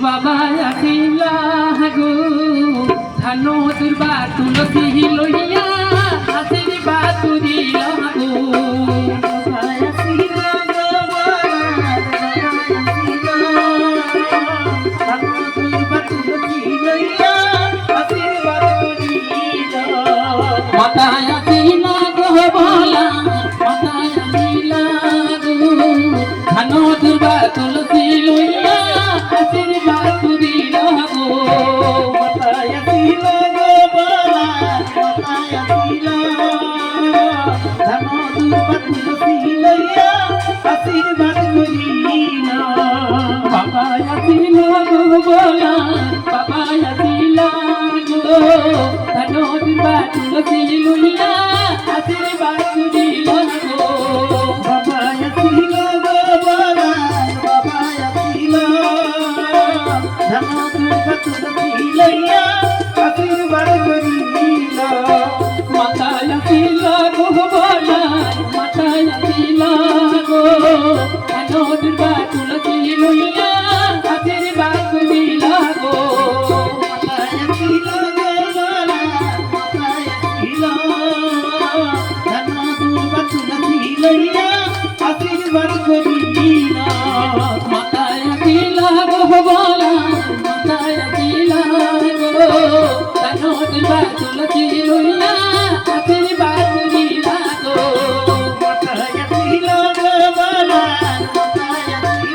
বাবা আসিলা গো ধান দুর্বা তুলসী লইয়া আশীর্বাদ দিলা গো বাবা আসিলা গো ধান দুর্বা তুলসী লইয়া আশীর্বাদ দিলা মাতা আসিলা গো বলা মাতা আসিলা গো ধান দুর্বা তুলসী লইয়া আশীর্বাদ দিলা গো মাতা আসিলা গো বলা মাতা আসিলা ধান দুর্বা তুলসী লইয়া আশীর্বাদ দিলা বাবা আসিলা গো বলা বাবা আসিলা গো ধান দুর্বা তুলসী লইয়া আশীর্বাদ দিলা গো বাবা আসিলা গো বলা বাবা আসিলা ধান দুর্বা তুলসী লইয়া আশীর্বাদ দিলা মাতা আসিলা গো বলা মাতা আসিলা গো ধান দুর্বা তুলসী লইয়া আশীর্বাদ দিলা গো মাতা আসিলা গো বলা মাতা আসিলা ধান দুর্বা তুলসী লইয়া আশীর্বাদ দিলা